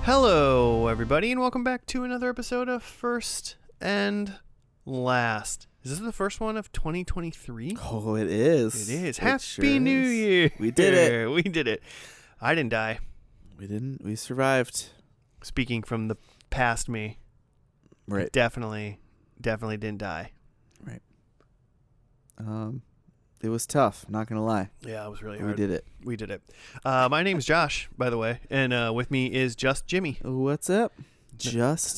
Hello, everybody, and welcome back to another episode of First and Last. Is this the first one of 2023? Oh, it is. It is. It Happy sure New is. Year. We did it. We did it. I didn't die. We didn't. We survived. Speaking from the past me. Right. Definitely didn't die. Right. It was tough, not going to lie. Yeah, it was really We hard. did it. We did it. My name is Josh, by the way, and with me is just Jimmy. What's up?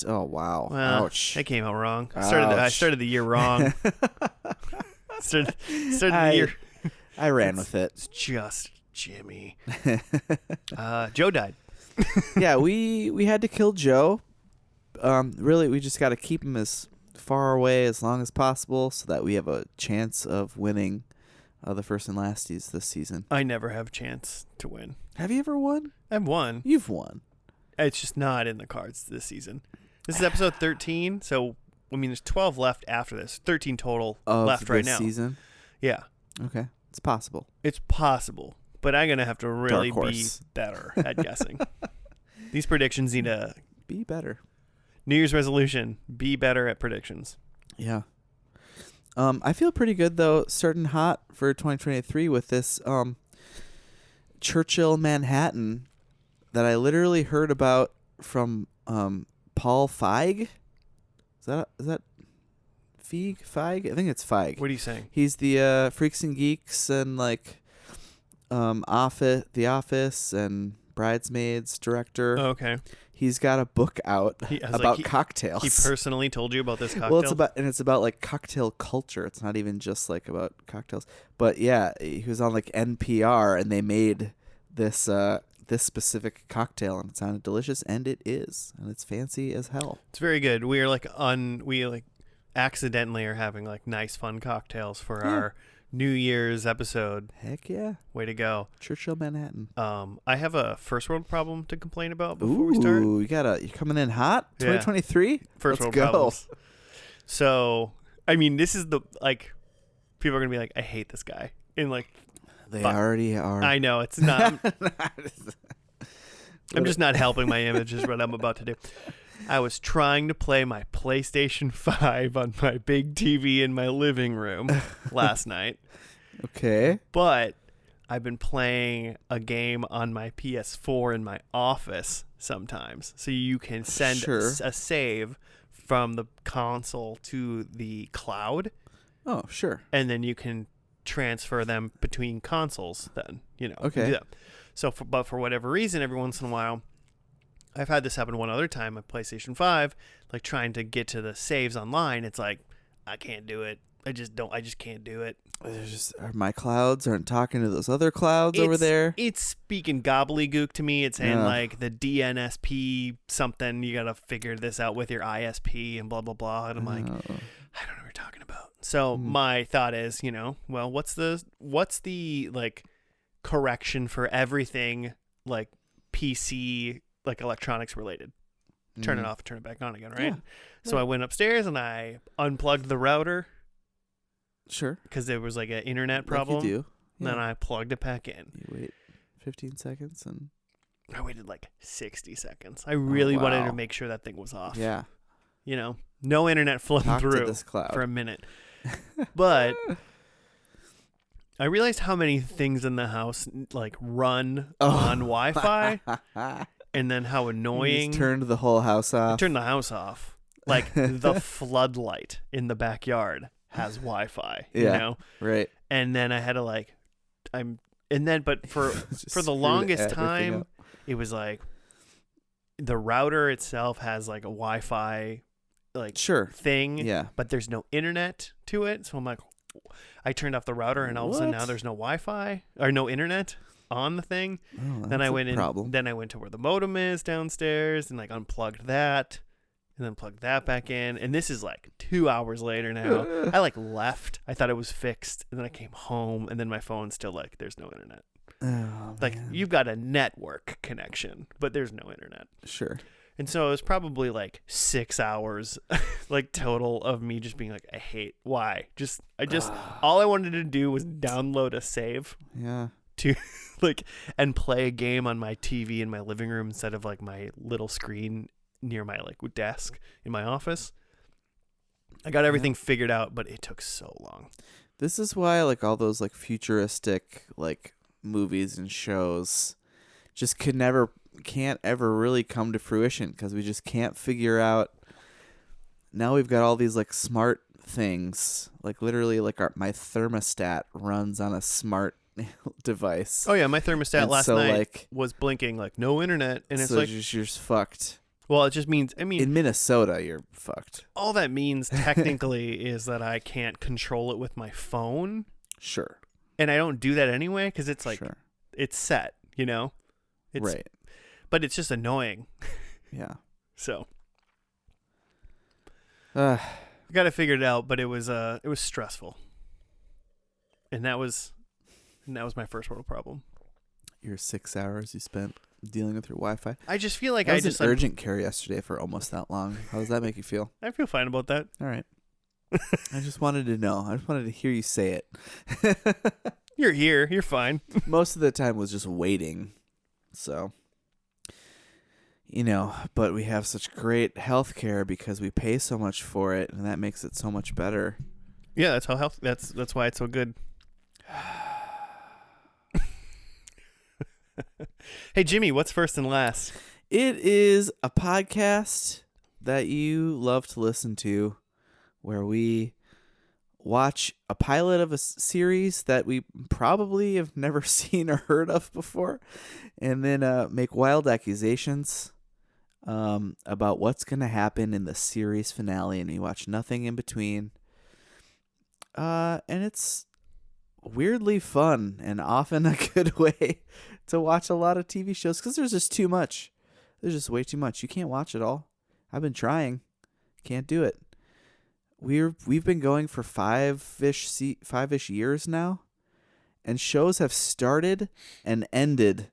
Oh, wow. Well, Ouch. that came out wrong. I Ouch. started the year wrong. started the year. I ran with it. It's just Jimmy. Joe died. Yeah, we had to kill Joe. Really, we just got to keep him as far away as long as possible so that we have a chance of winning the first and lasties this season. I never have a chance to win. Have you ever won? I've won. You've won. It's just not in the cards this season. This is episode 13, so I mean, there's 12 left after this. 13 total left right now. Season? Yeah, Okay, it's possible. it's possible, but I'm gonna have to really Dark be horse. better at guessing. These predictions need a Be better. New Year's resolution: be better at predictions. Yeah. I feel pretty good though, starting hot for 2023 with this Churchill Manhattan that I literally heard about from Paul Feig. Is that Feig? I think it's Feig. What are you saying? He's the Freaks and Geeks and like The Office and Bridesmaids director. Oh, okay. He's got a book out I was about like, cocktails. He personally told you about this cocktail? Well, it's about like cocktail culture. It's not even just like about cocktails. But yeah, he was on like NPR and they made this this specific cocktail and it sounded delicious, and it is, and it's fancy as hell. It's very good. We accidentally are having like nice fun cocktails for our New Year's episode. Heck yeah. Way to go. Churchill Manhattan. I have a first world problem to complain about before Ooh, we start. you're coming in hot? Yeah. 2023? First Let's world go. problems. So, I mean, this is the people are going to be like, I hate this guy. And like, They already are. I know it's not. I'm just not helping my image is what I'm about to do. I was trying to play my PlayStation 5 on my big TV in my living room last night. Okay. But I've been playing a game on my PS4 in my office sometimes. So you can send a save from the console to the cloud. Oh, sure. And then you can transfer them between consoles then, you know. Okay. Yeah. So, but for whatever reason, every once in a while, I've had this happen one other time on PlayStation 5, like trying to get to the saves online. It's like, I can't do it. I just can't do it. There's just my clouds aren't talking to those other clouds over there. It's speaking gobbledygook to me. It's saying like the DNSP something. You got to figure this out with your ISP and blah, blah, blah. And I'm like, I don't know what you're talking about. So my thought is, well, what's the like correction for everything like PC, like electronics related? Turn it off, turn it back on again, right? Yeah. So I went upstairs and I unplugged the router. Sure. Because there was like an internet problem. Like you do. Yeah. Then I plugged it back in. You wait 15 seconds and... I waited like 60 seconds. I really wanted to make sure that thing was off. Yeah. No internet flowing Talk to through this cloud. for a minute. But I realized how many things in the house like run on Wi-Fi, and then how annoying. You just turned the whole house off. I turned the house off. Like the floodlight in the backyard has Wi-Fi. Yeah, you know? Right. And then I had to but for the longest time, it was like the router itself has like a Wi-Fi thing. Yeah. But there's no internet to it. So I'm like, I turned off the router and all of a sudden now there's no Wi-Fi or no internet on the thing. Oh, Then I went problem. Then I went to where the modem is downstairs and like unplugged that. And then plugged that back in. And this is like 2 hours later now. I like left. I thought it was fixed. And then I came home. And then my phone's still like, there's no internet. Oh, Like, man. you've got a network connection, but there's no internet. Sure. And so it was probably like 6 hours, like total of me just being like, why? All I wanted to do was download a save. Yeah. to like and play a game on my TV in my living room instead of like my little screen near my like desk in my office. I got everything figured out, but it took so long. This is why like all those like futuristic like movies and shows just can't ever really come to fruition because we just can't figure out. Now we've got all these like smart things, like literally like my thermostat runs on a smart device. Oh yeah, my thermostat And last so, night like, was blinking like no internet, and it's so like you're just fucked. well, it just means In Minnesota, you're fucked. all that means technically is that I can't control it with my phone, Sure. and I don't do that anyway because it's like Sure. it's set, you know. It's, Right. But it's just annoying. Yeah. So Uh, I got to figure it out, but it was stressful, and that was my first world problem. your 6 hours you spent dealing with your Wi-Fi. I just feel like I I was just in urgent care yesterday for almost that long. How does that make you feel? I feel fine about that. All right. I just wanted to know. I just wanted to hear you say it. You're here. You're fine. Most of the time was just waiting. So, but we have such great health care because we pay so much for it, and that makes it so much better. Yeah, that's how that's why it's so good. Hey Jimmy, what's first and last? It is a podcast that you love to listen to where we watch a pilot of a series that we probably have never seen or heard of before, and then make wild accusations about what's going to happen in the series finale, and you watch nothing in between. And it's weirdly fun and often a good way to watch a lot of TV shows because there's just too much. There's just way too much. You can't watch it all. I've been trying. Can't do it. We've been going for five-ish years now, and shows have started and ended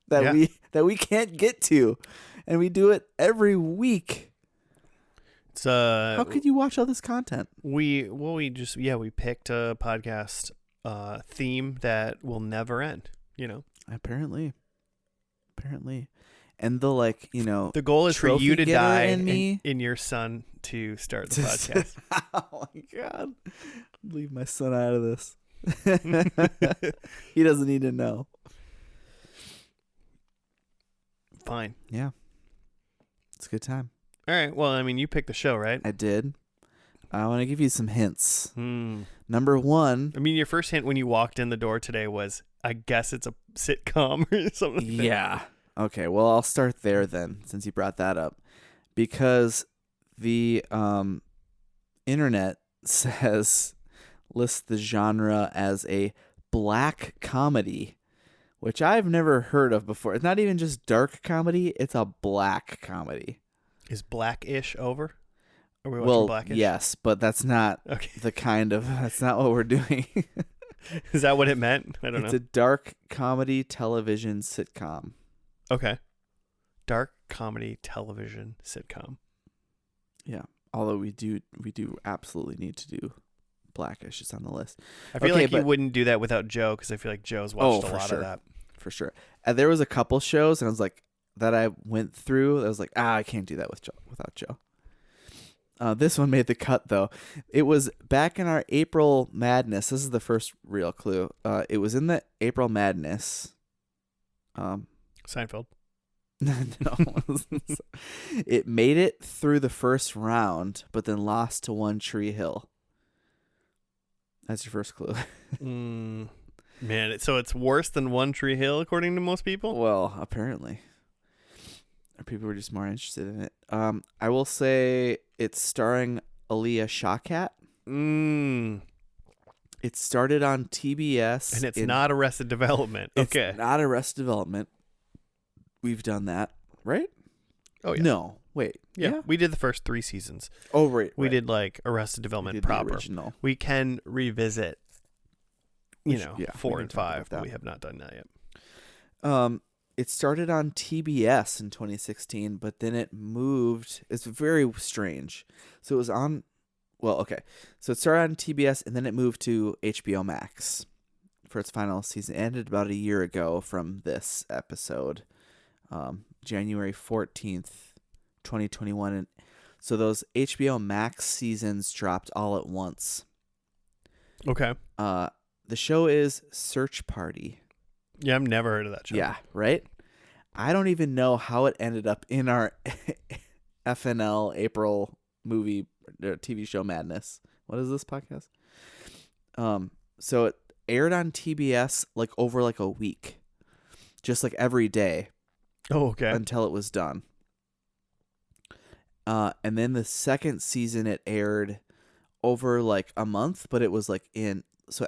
that we can't get to, and we do it every week. It's How could you watch all this content? we picked a podcast theme that will never end, Apparently. And the The goal is for trophy you to getter die in me. and your son to start the podcast. Oh my god. Leave my son out of this. He doesn't need to know. Fine. Yeah. It's a good time. All right. Well, I mean, you picked the show, right? I did. I want to give you some hints. Hmm. Number one. I mean, your first hint when you walked in the door today was, I guess it's a sitcom or something. Yeah. Okay, well, I'll start there then, since you brought that up. Because the internet lists the genre as a black comedy, which I've never heard of before. It's not even just dark comedy, it's a black comedy. Is Blackish over? Are we watching Blackish? Yes, but that's not that's not what we're doing. Is that what it meant? I don't know. It's a dark comedy television sitcom. Okay. Dark comedy television sitcom. Yeah. Although we do absolutely need to do Blackish. It's on the list. I feel like you wouldn't do that without Joe, because I feel like Joe's watched a lot of that. For sure. There was a couple shows, and I was like, that I went through. I was like, I can't do that without Joe. This one made the cut, though. It was back in our April Madness. This is the first real clue. It was in the April Madness. Seinfeld. No. It made it through the first round, but then lost to One Tree Hill. That's your first clue. Man, so it's worse than One Tree Hill, according to most people? Well, apparently. People were just more interested in it. I will say it's starring Aaliyah Shawkat. It started on TBS. And it's not Arrested Development. Okay. It's not Arrested Development. We've done that, right? Oh, yeah. No. Wait. Yeah. We did the first 3 seasons. Oh, right. We did like Arrested Development proper. Original. We can revisit, 4 and 5, but that. we have not done that yet. It started on TBS in 2016, but then it moved. It's very strange. So it was on. Well, okay. So it started on TBS, and then it moved to HBO Max for its final season. It ended about a year ago from this episode, January 14th, 2021. And so those HBO Max seasons dropped all at once. Okay. The show is Search Party. Yeah, I've never heard of that show. Yeah, right? I don't even know how it ended up in our FNL April movie or TV show madness. What is this podcast? So it aired on TBS like over like a week. Just like every day. Oh, okay. Until it was done. And then the second season it aired over like a month, but it was like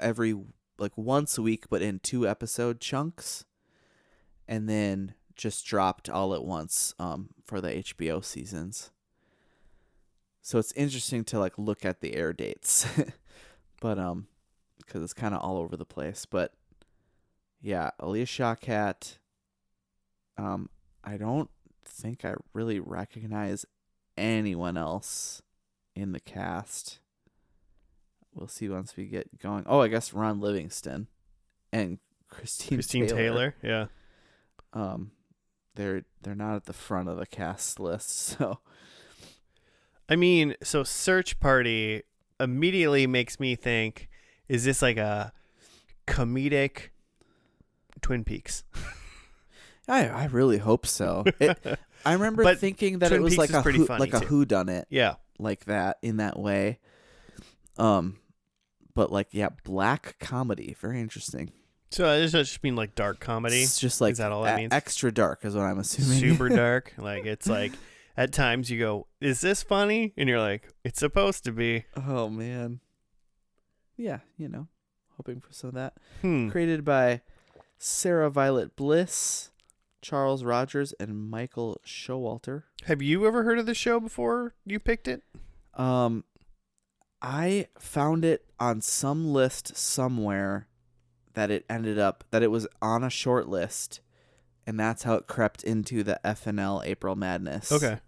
every like once a week, but in 2-episode chunks, and then just dropped all at once for the HBO seasons. So it's interesting to like look at the air dates, but because it's kind of all over the place. But yeah, Aaliyah Shawkat. I don't think I really recognize anyone else in the cast. We'll see once we get going. Oh, I guess Ron Livingston and Christine Taylor. Yeah. They're not at the front of the cast list, so. I mean, so Search Party immediately makes me think, is this like a comedic Twin Peaks? I really hope so. I remember thinking that Twin it was Peaks like a whodunit, yeah, like that in that way. But like, yeah, black comedy, very interesting. So does that just mean like dark comedy? It's just like, is that all that means? Extra dark is what I'm assuming. Super dark. Like it's like at times you go, is this funny? And you're like, it's supposed to be. Oh man. Yeah, hoping for some of that. Created by Sarah Violet Bliss, Charles Rogers, and Michael Showalter. Have you ever heard of the show before you picked it? I found it on some list somewhere that it was on a short list, and that's how it crept into the FNL April Madness. Okay.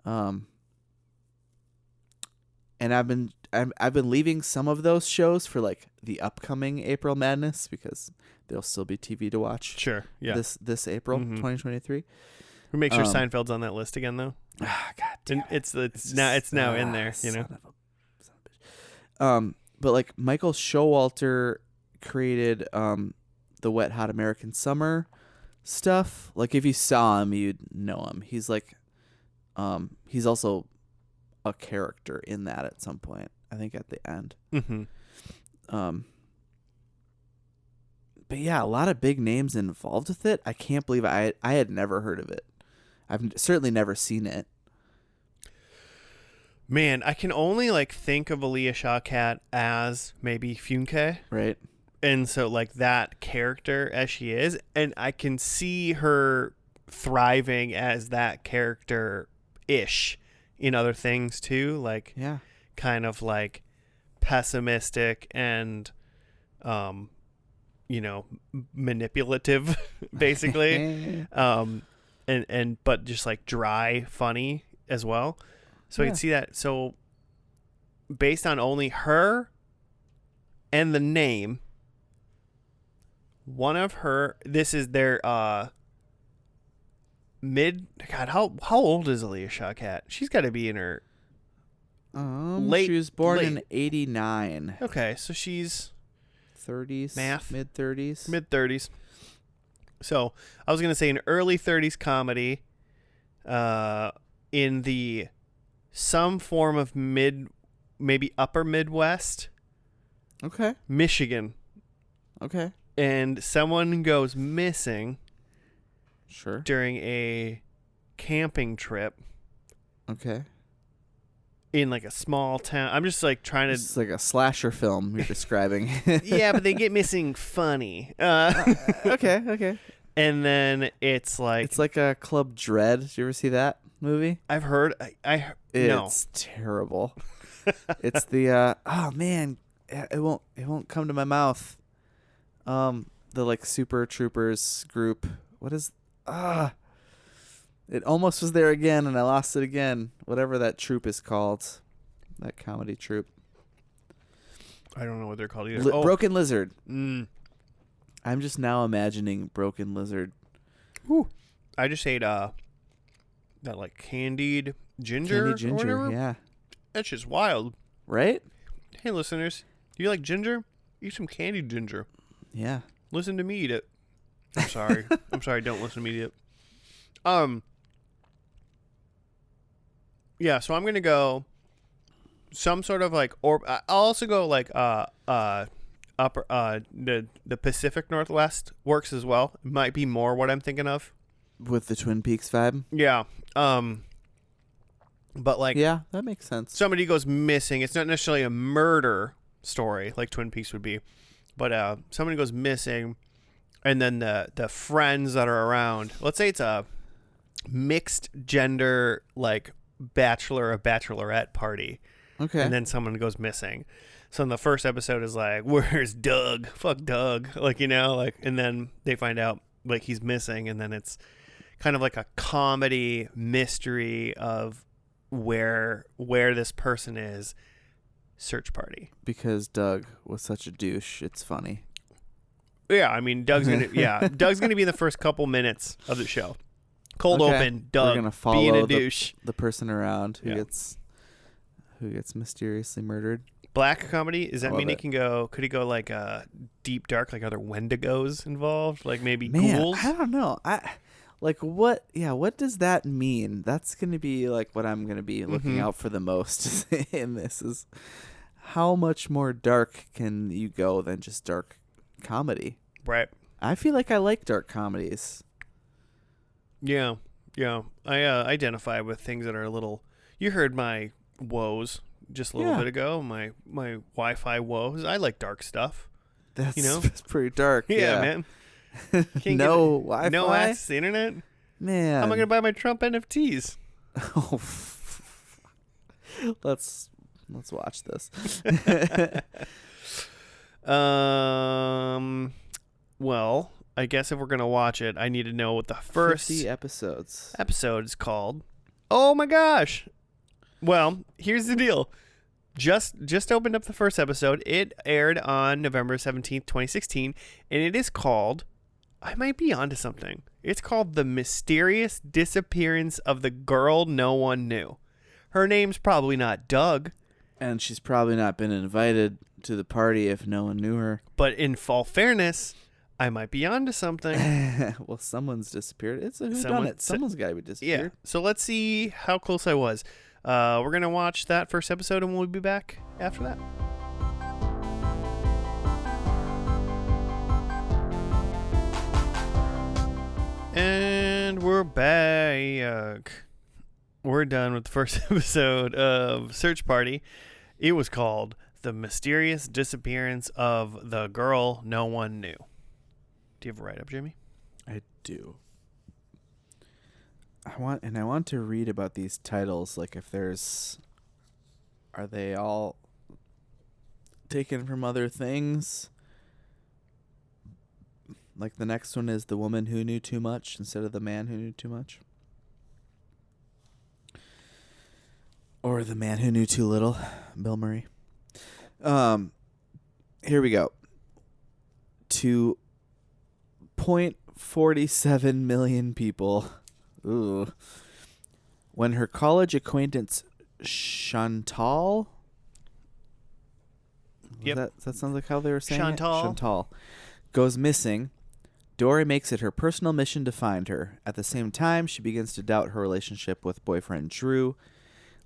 And I've been leaving some of those shows for like the upcoming April Madness because there'll still be TV to watch. Sure. Yeah. This April 2023. We make sure Seinfeld's on that list again though. Ah, God damn it. It's now in there, Son of a bitch. But like Michael Showalter created the Wet Hot American Summer stuff. Like if you saw him, you'd know him. He's like he's also a character in that at some point, I think at the end. But yeah, a lot of big names involved with it. I can't believe I had never heard of it. I've certainly never seen it. Man, I can only like think of Aaliyah Shawkat as maybe Funke. Right. And so like that character as she is, and I can see her thriving as that character-ish in other things too, like kind of like pessimistic and manipulative basically. and but just like dry funny as well. So I can see that. So based on only her and the name, one of her, this is their how old is Aaliyah Shawkat? She's got to be in her late. She was born in 89. Okay, so she's 30s, math, mid 30s. So I was gonna say an early 30s comedy, in the some form of maybe upper Midwest. Okay. Michigan. Okay. And someone goes missing. Sure. During a camping trip. Okay. In like a small town. I'm just like trying to. It's like a slasher film you're describing. Yeah, but they get missing funny. Okay. And then it's like a Club Dread. Did you ever see that movie? I've heard. It's terrible. It's the oh man, it won't come to my mouth. The like Super Troopers group. What is it almost was there again and I lost it again. Whatever that troop is called. That comedy troupe. I don't know what they're called either. Broken Lizard. I'm just now imagining Broken Lizard. Ooh. I just ate that like candied ginger. Candied ginger, or whatever. yeah. That's just wild. Right? Hey, listeners, do you like ginger? Eat some candied ginger. Yeah. Listen to me eat it. I'm sorry. I'm sorry. Don't listen to me eat it. Yeah. So I'm gonna go some sort of like, or I'll also go like upper the Pacific Northwest works as well. It might be more what I'm thinking of. With the Twin Peaks vibe? Yeah. But like, yeah, that makes sense. Somebody goes missing. It's not necessarily a murder story like Twin Peaks would be, but somebody goes missing, and then the friends that are around. Let's say it's a mixed gender like bachelor or bachelorette party. Okay. And then someone goes missing. So in the first episode is like, where's Doug? Fuck Doug. Like, you know, like, and then they find out like he's missing, and then it's kind of like a comedy mystery of where this person is. Search party. Because Doug was such a douche, it's funny. Yeah, I mean Doug's gonna be in the first couple minutes of the show. Cold open, Doug We're gonna follow being a douche. the person around who gets mysteriously murdered. Black comedy, does that mean it. could he go like deep dark, like are there Wendigos involved? Like maybe Man, ghouls? I don't know. What does that mean? That's going to be like what I'm going to be looking out for the most in this is how much more dark can you go than just dark comedy? Right. I feel like I like dark comedies. Yeah. Yeah. I identify with things that are a little, you heard my woes just a little bit ago, my Wi-Fi woes. I like dark stuff. That's, you know? That's pretty dark. Yeah, man. No Wi-Fi? No access to the internet? Man. How am I going to buy my Trump NFTs? Oh, let's watch this. Well, I guess if we're going to watch it, I need to know what the first 50 episode is called. Oh my gosh. Well, here's the deal. Just opened up the first episode. It aired on November 17th, 2016, and it is called, I might be onto something. It's called The Mysterious Disappearance of the Girl No One Knew. Her name's probably not Doug. And she's probably not been invited to the party if no one knew her. But in full fairness, I might be onto something. Well, someone's disappeared. It's a whodunit. Someone's got to be disappeared. Yeah. So let's see how close I was. We're going to watch that first episode, and we'll be back after that. And we're back. We're done with the first episode of Search Party. It was called The Mysterious Disappearance of the Girl No One Knew. Do you have a write-up, Jimmy? I do. I want to read about these titles, like are they all taken from other things? Like the next one is The Woman Who Knew Too Much instead of The Man Who Knew Too Much. Or The Man Who Knew Too Little, Bill Murray. Here we go. 2.47 million people. Ooh. When her college acquaintance Chantal, yep, that sounds like how they were saying Chantal. it? Chantal goes missing. Dory makes it her personal mission to find her. At the same time, she begins to doubt her relationship with boyfriend Drew.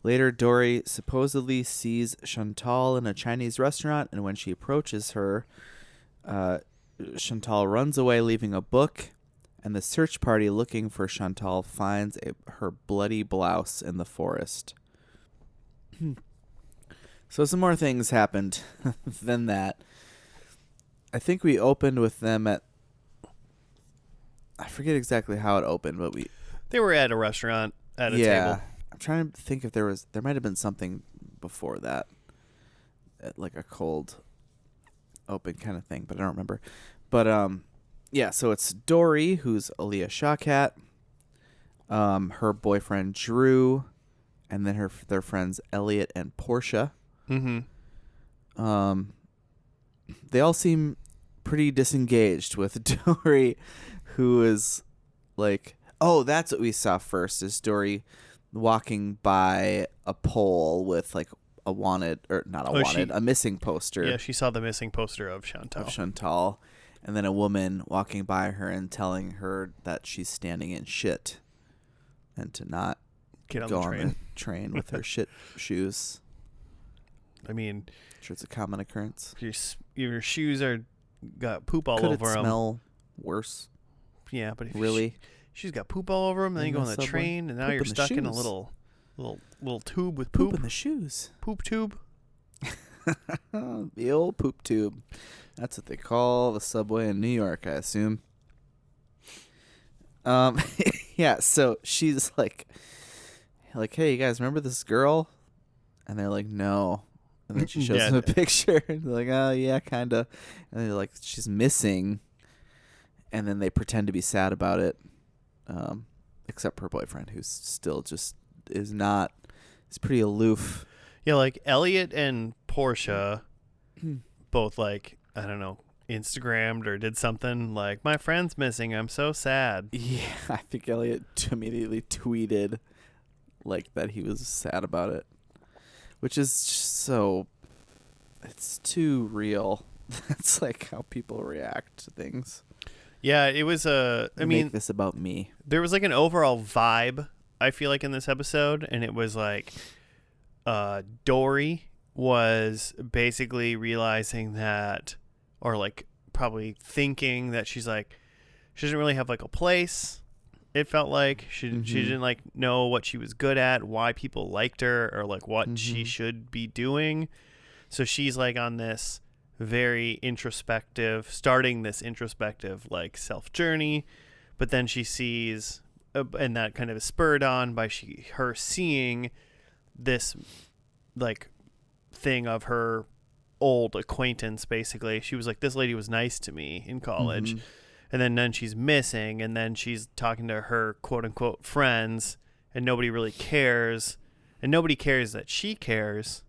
Later, Dory supposedly sees Chantal in a Chinese restaurant, and when she approaches her, Chantal runs away, leaving a book. And the search party looking for Chantal finds her bloody blouse in the forest. So some more things happened than that. I think we opened with them at... I forget exactly how it opened, but they were at a restaurant at a table. I'm trying to think if there might have been something before that. Like a cold open kind of thing, but I don't remember. But, yeah, so it's Dory, who's Aaliyah Shawkat, her boyfriend Drew, and then their friends Elliot and Portia. Mm-hmm. They all seem pretty disengaged with Dory, who is like, oh, that's what we saw first, is Dory walking by a pole with like a wanted, or not a wanted, a missing poster. Yeah, she saw the missing poster of Chantal. And then a woman walking by her and telling her that she's standing in shit and to not get on go the train. on the train with her shit shoes. I mean, I'm sure it's a common occurrence. Your shoes got poop all over them. Could it smell worse? Yeah, but if really, she's got poop all over them, then you go on the train, and now you're stuck in a little tube with poop in the shoes. Poop tube. The old poop tube. That's what they call the subway in New York, I assume. Yeah, so she's like, hey, you guys remember this girl? And they're like, no. And then she shows them a picture. And they're like, oh, yeah, kind of. And they're like, she's missing. And then they pretend to be sad about it, except her boyfriend, who's still just is pretty aloof. Yeah, like Elliot and Portia both, like, I don't know, Instagrammed or did something like, my friend's missing, I'm so sad. Yeah, I think Elliot immediately tweeted like that he was sad about it, which is just it's too real. That's like how people react to things. Yeah, it was make this about me. There was like an overall vibe, I feel like, in this episode, and it was like Dory was basically realizing that, or like probably thinking that she doesn't really have like a place. It felt like she didn't like know what she was good at, why people liked her, or like what she should be doing. So she's like on this very introspective like self journey, but then she sees, and that kind of is spurred on by her seeing this like thing of her old acquaintance. Basically, she was like, this lady was nice to me in college, and then she's missing, and then she's talking to her quote unquote friends, and nobody really cares, and nobody cares that she cares,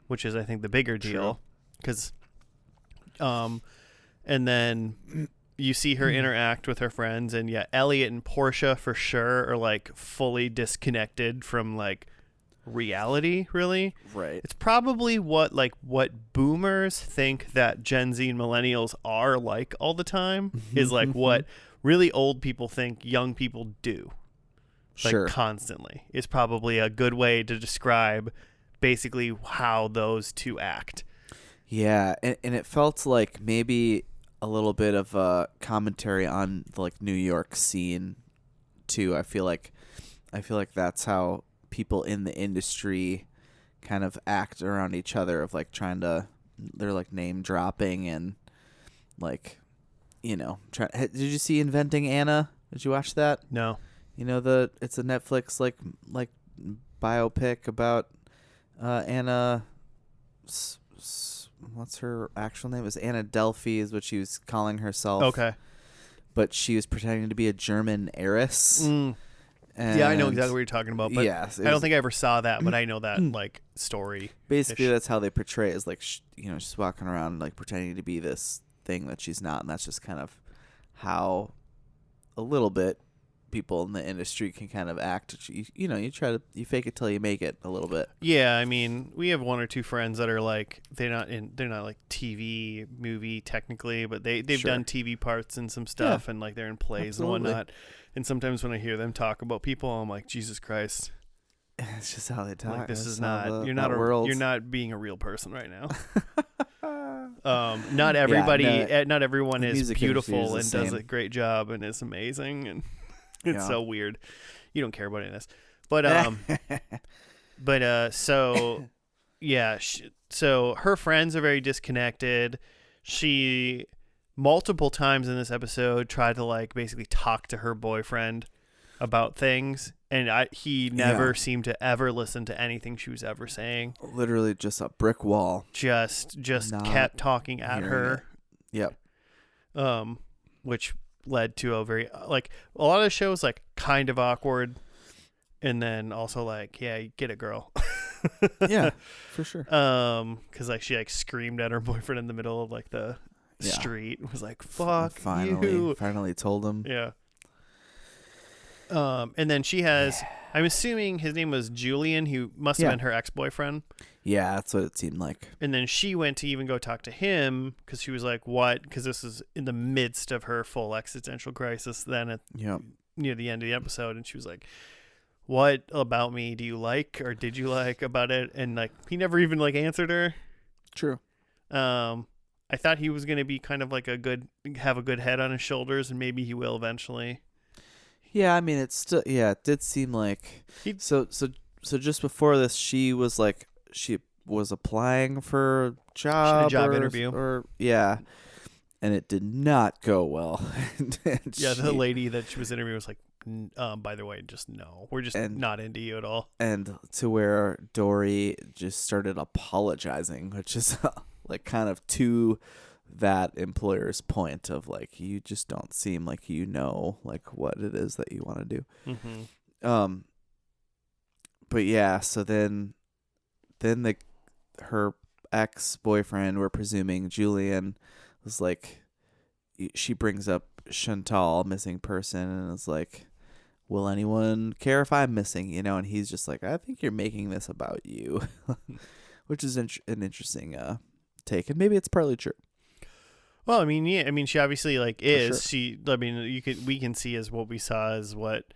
which is I think the bigger deal, because and then you see her interact with her friends, and yeah, Elliot and Portia for sure are like fully disconnected from like reality, really. Right. It's probably what boomers think that Gen Z and millennials are like all the time is like what really old people think young people do. Like constantly is probably a good way to describe basically how those two act. Yeah, and it felt like maybe a little bit of a commentary on the like New York scene too. I feel like that's how people in the industry kind of act around each other, of like they're like name dropping and like, you know, did you see Inventing Anna? Did you watch that? No. You know, it's a Netflix like biopic about Anna. What's her actual name? It was Anna Delphi is what she was calling herself. Okay. But she was pretending to be a German heiress. Yeah, I know exactly what you're talking about, but yes, I don't think I ever saw that, but I know that like story. Basically, that's how they portray it, is like, she's walking around like pretending to be this thing that she's not, and that's just kind of how a little bit people in the industry can kind of act. You fake it till you make it a little bit. Yeah, I mean, we have one or two friends that are like they're not like TV movie technically, but they've done TV parts and some stuff, and like they're in plays and whatnot. And sometimes when I hear them talk about people, I'm like, Jesus Christ. It's just how they talk. Like, this is not you're not being a real person right now. Not everybody, not everyone is beautiful and does a great job and is amazing, and it's so weird. You don't care about any of this, but so yeah. So her friends are very disconnected. She multiple times in this episode tried to like basically talk to her boyfriend about things, and he never seemed to ever listen to anything she was ever saying. Literally just a brick wall. Just kept talking at her. Yep. Which led to a very like a lot of the shows like kind of awkward, and then also like, yeah, you get it, girl. Yeah, for sure. Because like she like screamed at her boyfriend in the middle of like the street. Was like, fuck finally, you. told him. Yeah. And then she has, I'm assuming his name was Julian, who must have been her ex-boyfriend. Yeah, that's what it seemed like. And then she went to even go talk to him because she was like, what? Because this is in the midst of her full existential crisis then at near the end of the episode. And she was like, what about me do you like or did you like about it? And like, he never even like answered her. True. I thought he was going to be kind of like have a good head on his shoulders, and maybe he will eventually. Yeah, I mean, it's still, it did seem like, so just before this, she was applying for a job interview. And it did not go well. The lady that she was interviewing was like, by the way, just no, we're just not into you at all. And to where Dory just started apologizing, which is like kind of to that employer's point of like, you just don't seem like like what it is that you want to do. Mm-hmm. But yeah, so then her ex-boyfriend, we're presuming Julian, was like, she brings up Chantal, missing person, and is like, will anyone care if I'm missing? And he's just like, I think you're making this about you, which is an interesting take, and maybe it's partly true. Well, I mean, she obviously like is. Sure. We can see as what we saw as what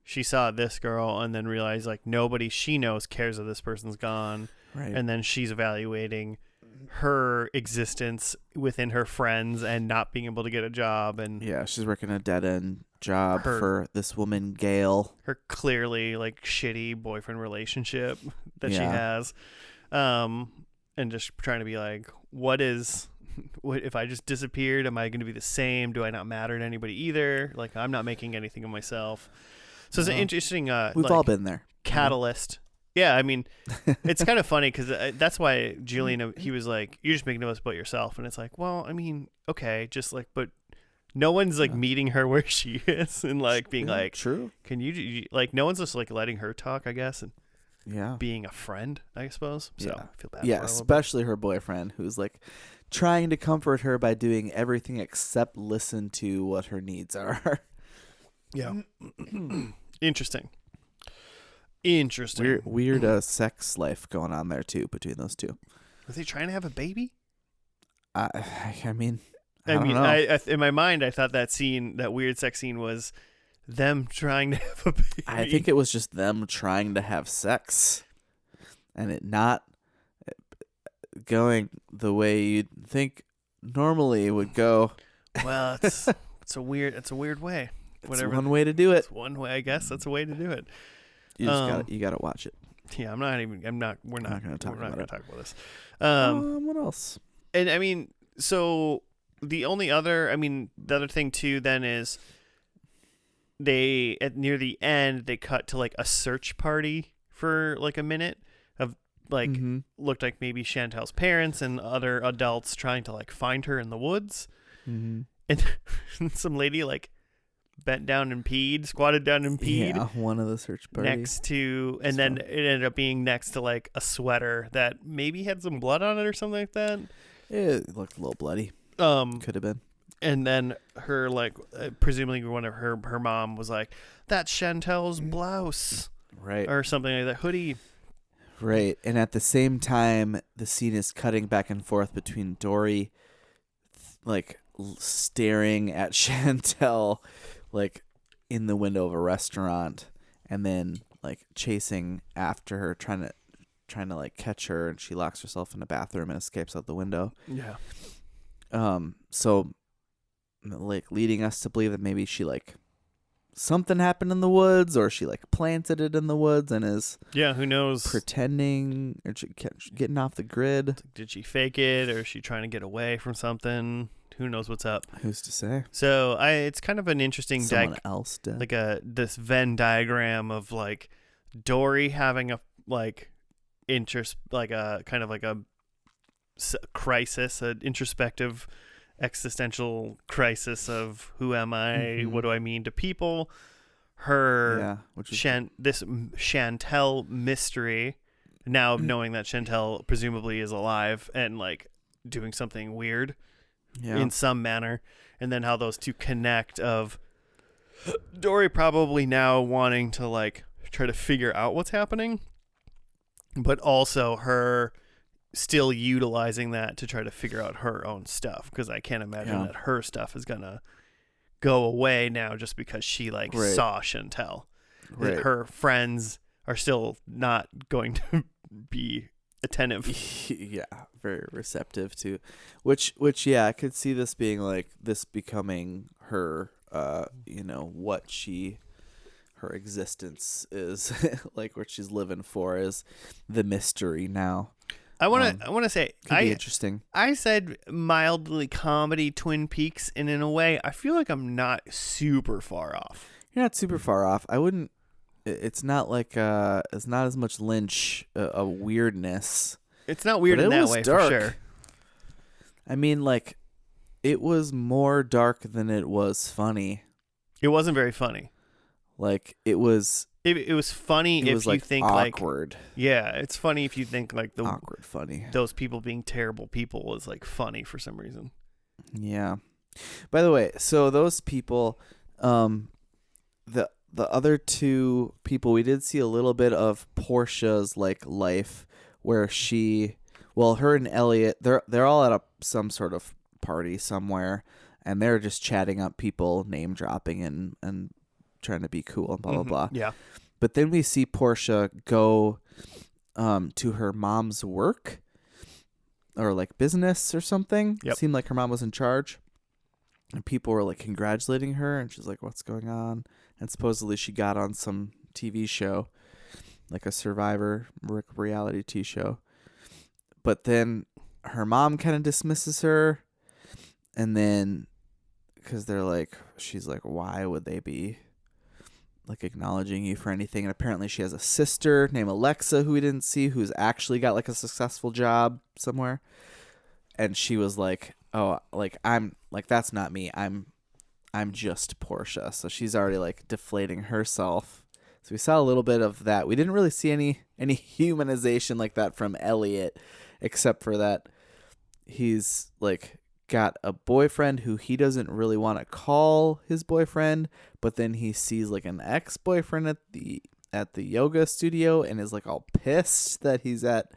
she saw this girl, and then realize like nobody she knows cares that this person's gone, right? And then she's evaluating her existence within her friends and not being able to get a job, and she's working a dead end job for this woman Gail. Her clearly like shitty boyfriend relationship that she has, and just trying to be like, what if I just disappeared? Am I going to be the same? Do I not matter to anybody either? Like, I'm not making anything of myself. So it's an interesting. We've all been there. Catalyst. Yeah, I mean, it's kind of funny because that's why Julian, he was like, "You're just making this about yourself," and it's like, well, I mean, okay, just like, but no one's like meeting her where she is and like being like, true. Can you like? No one's just like letting her talk, I guess, and being a friend, I suppose. So I feel bad. Yeah, for her especially her boyfriend, who's like trying to comfort her by doing everything except listen to what her needs are. Yeah. Interesting. Weird sex life going on there too between those two. Was he trying to have a baby? I mean, I mean, in my mind, I thought that weird sex scene was them trying to have a baby. I think it was just them trying to have sex, and it not going the way you'd think normally it would go. Well, it's a weird way. It's one way to do it. It's one way, I guess. That's a way to do it. You gotta watch it. Yeah, we're not gonna talk about this. What else? And I mean, so the other thing too then is near the end they cut to like a search party for like a minute of like looked like maybe Chantal's parents and other adults trying to like find her in the woods, and some lady like squatted down and peed. Yeah, one of the search parties. Next to, and then it ended up being next to like a sweater that maybe had some blood on it or something like that. It looked a little bloody. Could have been. And then her like, presumably one of her mom was like, "That's Chantal's blouse," right, or something like that, hoodie. Right, and at the same time, the scene is cutting back and forth between Dory, like staring at Chantal, like in the window of a restaurant, and then like chasing after her, trying to like catch her, and she locks herself in a bathroom and escapes out the window. Yeah. So like leading us to believe that maybe she like something happened in the woods, or she like planted it in the woods and is who knows, pretending or getting off the grid. Did she fake it, or is she trying to get away from something? Who knows what's up? Who's to say? So it's kind of an interesting someone else did. Like this Venn diagram of like Dory having a like interest, like a kind of like a crisis, an introspective existential crisis of who am I, what do I mean to people, her this Chantal mystery, now knowing that Chantal presumably is alive and like doing something weird in some manner, and then how those two connect of Dory probably now wanting to like try to figure out what's happening, but also her still utilizing that to try to figure out her own stuff, because I can't imagine that her stuff is gonna go away now just because she like saw Chantal. That her friends are still not going to be attentive. Yeah, very receptive to, which yeah, I could see this being like this becoming her, what her existence is like, what she's living for is the mystery now. I want to say, could be interesting. I said mildly comedy Twin Peaks, and in a way, I feel like I'm not super far off. You're not super far off. I wouldn't. It's not like it's not as much Lynch a weirdness. It's not weird in that way, dark. For sure. I mean, like, it was more dark than it was funny. It wasn't very funny. Like, it was. It was funny if you think awkward. Yeah, it's funny if you think like the awkward funny. Those people being terrible people was like funny for some reason. Yeah. By the way, so those people, the other two people, we did see a little bit of Portia's like life where her and Elliot, they're all at some sort of party somewhere, and they're just chatting up people, name dropping and trying to be cool and blah blah blah. Yeah. But then we see Portia go to her mom's work or like business or something. Yep. It seemed like her mom was in charge, and people were like congratulating her, and she's like, "What's going on?" And supposedly she got on some TV show, like a Survivor reality TV show. But then her mom kind of dismisses her, and then because she's like, why would they be like acknowledging you for anything? And apparently she has a sister named Alexa who we didn't see, who's actually got like a successful job somewhere. And she was like, oh, like I'm like, that's not me. I'm just Portia. So she's already like deflating herself. So we saw a little bit of that. We didn't really see any humanization like that from Elliot, except for that he's like got a boyfriend who he doesn't really want to call his boyfriend, but then he sees like an ex-boyfriend at the yoga studio and is like all pissed that he's at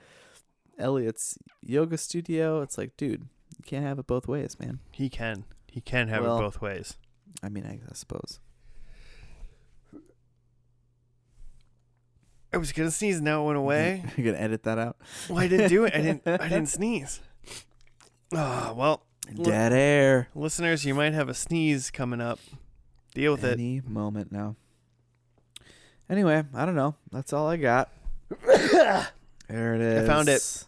Elliot's yoga studio. It's like, dude, you can't have it both ways, man. He can have it both ways. I mean, I suppose. I was gonna sneeze, now it went away. You're gonna edit that out? Well, I didn't do it. I didn't sneeze. Well, dead air. Listeners, you might have a sneeze coming up. Deal with it. Any moment now. Anyway, I don't know. That's all I got. There it is. I found it.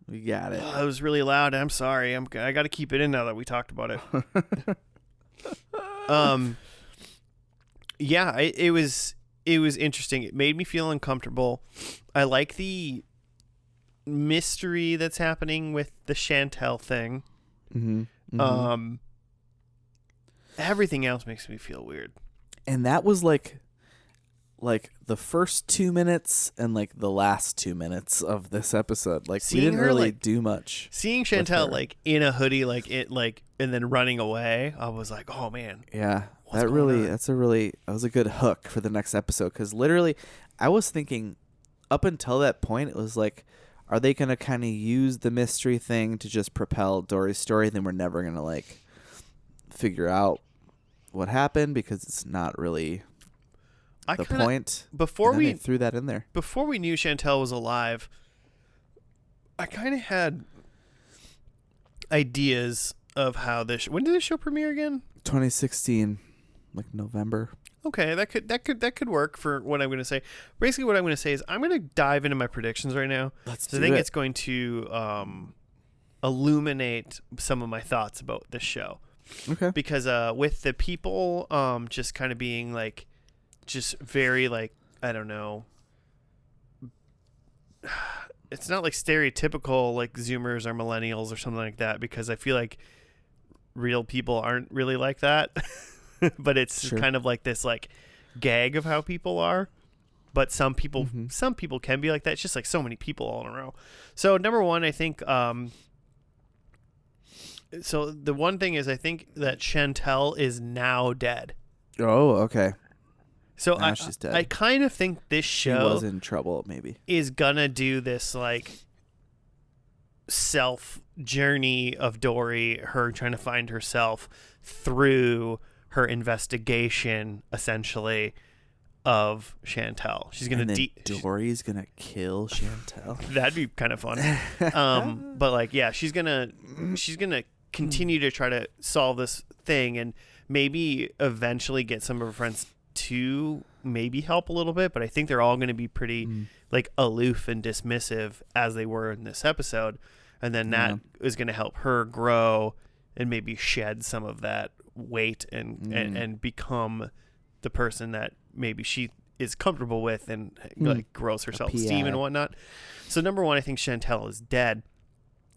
We got it. It was really loud. I'm sorry. I got to keep it in now that we talked about it. Yeah, it was interesting. It made me feel uncomfortable. I like the mystery that's happening with the Chantal thing. Mm-hmm. Mm-hmm. Everything else makes me feel weird. And that was like the first 2 minutes and like the last 2 minutes of this episode. Like, we didn't really do much. Seeing Chantal like in a hoodie, like it, like, and then running away, I was like, oh man. Yeah, that was a good hook for the next episode, because literally I was thinking up until that point, it was like, are they going to kind of use the mystery thing to just propel Dory's story? Then we're never going to like figure out what happened, because it's not really the point. Before we threw that in there. Before we knew Chantal was alive, I kind of had ideas of how this. When did this show premiere again? 2016, like November. Okay, that could work for what I'm going to say. Basically, what I'm going to say is I'm going to dive into my predictions right now. I think it's going to illuminate some of my thoughts about this show. Okay. Because with the people just kind of being like, just very like, I don't know. It's not like stereotypical like Zoomers or millennials or something like that, because I feel like real people aren't really like that. But it's kind of like this like gag of how people are. But some people can be like that. It's just like so many people all in a row. So number one, I think So the one thing is, I think that Chantal is now dead. Oh, okay. So Now she's dead. I kind of think this show she was in trouble, maybe. is gonna do this like self journey of Dory, her trying to find herself through her investigation, essentially, of Chantal. She's gonna Dory's gonna kill Chantal. That'd be kind of fun. But like, yeah, she's gonna continue to try to solve this thing, and maybe eventually get some of her friends to maybe help a little bit. But I think they're all gonna be pretty like aloof and dismissive as they were in this episode, and then that is gonna help her grow and maybe shed some of that weight and become the person that maybe she is comfortable with and like grows her self-esteem and whatnot. So number one, I think Chantal is dead.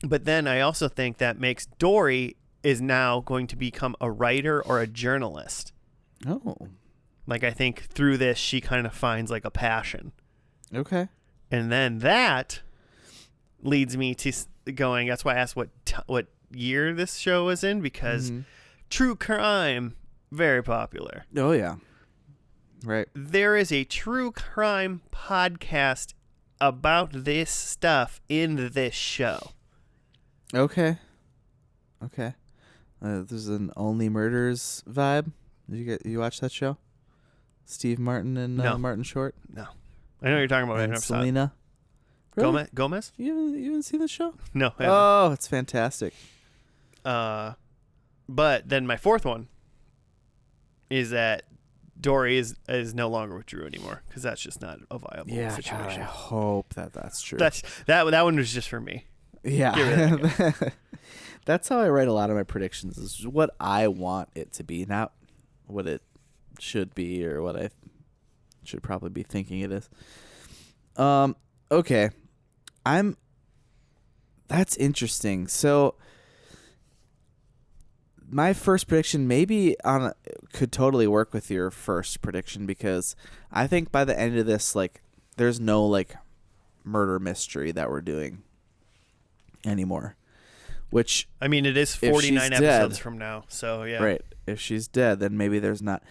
But then I also think that makes Dory is now going to become a writer or a journalist. Oh. Like, I think through this, she kind of finds like a passion. Okay. And then that leads me to going, that's why I asked what year this show was in, because true crime, very popular. Oh, yeah. Right. There is a true crime podcast about this stuff in this show. Okay. There's an Only Murders vibe. Did you watch that show? Steve Martin and Martin Short? No. I know what you're talking about. And Selena. Really? Gomez? You haven't seen the show? No. Oh, it's fantastic. But then my fourth one is that Dory is no longer with Drew anymore, because that's just not a viable situation. God, I hope that that's true. That one was just for me. Yeah. That's how I write a lot of my predictions, is what I want it to be, not what it should be or what I should probably be thinking it is. Okay. That's interesting. So my first prediction maybe could totally work with your first prediction, because I think by the end of this, like, there's no like murder mystery that we're doing anymore. Which, I mean, it is 49 episodes from now, so yeah. Right. If she's dead, then maybe there's not.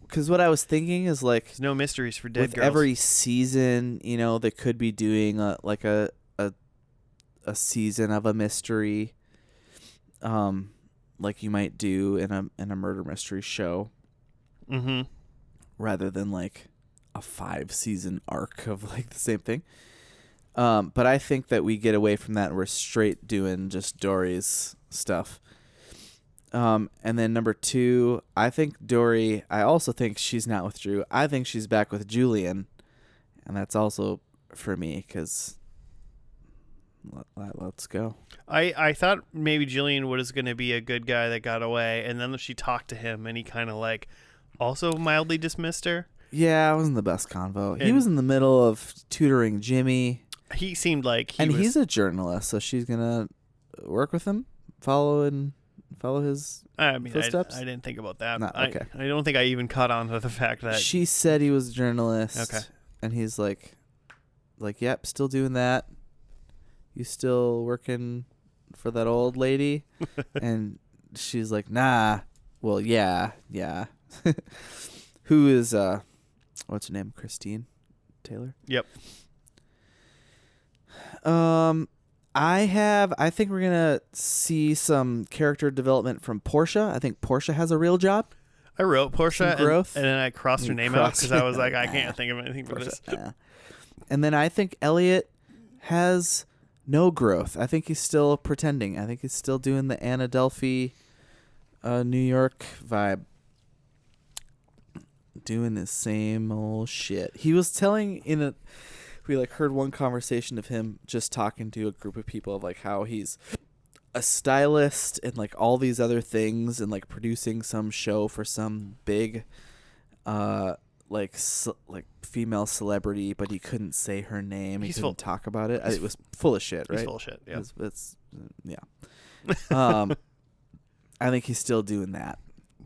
Because what I was thinking is, like, there's no mysteries for dead girls. With every season, they could be doing a season of a mystery, like you might do in a murder mystery show, rather than like a 5-season arc of like the same thing. But I think that we get away from that and we're straight doing just Dory's stuff. And then number 2, I think Dory, I also think she's not with Drew. I think she's back with Julian. And that's also for me, because let's go. I thought maybe Julian was going to be a good guy that got away. And then she talked to him and he kind of like also mildly dismissed her. Yeah, it wasn't the best convo. He was in the middle of tutoring Jimmy. He seemed like he's a journalist, so she's gonna work with him, follow his footsteps. I didn't think about that. Okay. I don't think I even caught on to the fact that she said he was a journalist. Okay. And he's like, yep, still doing that. You still working for that old lady? And she's like, nah. Well, yeah. Who is what's her name? Christine Taylor? Yep. I think we're gonna see some character development from Portia. I think Portia has a real job. I wrote Portia growth. And then I crossed her name out because I was like, I can't think of anything for this. And then I think Elliot has no growth. I think he's still pretending. I think he's still doing the Anna Delphi, New York vibe. Doing the same old shit. He was telling we like heard one conversation of him just talking to a group of people of like how he's a stylist and like all these other things and like producing some show for some big like female celebrity, but he couldn't say her name. He couldn't talk about it. It was full of shit, right? He's full of shit. Yeah. It's yeah. I think he's still doing that.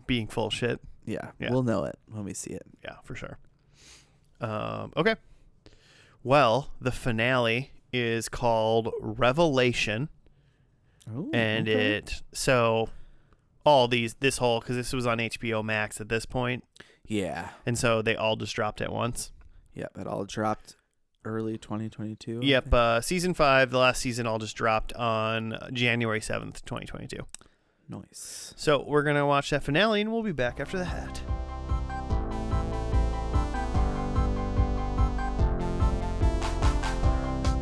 Being full of shit. Yeah. We'll know it when we see it. Yeah, for sure. Okay. Well, the finale is called Revelation. Oh, and okay. this whole, because this was on HBO Max at this point, Yeah. and so they all just dropped at once. Yep, it all dropped early 2022. Yep, season 5, the last season, all just dropped on January 7th, 2022. Nice. So we're going to watch that finale, and we'll be back after that.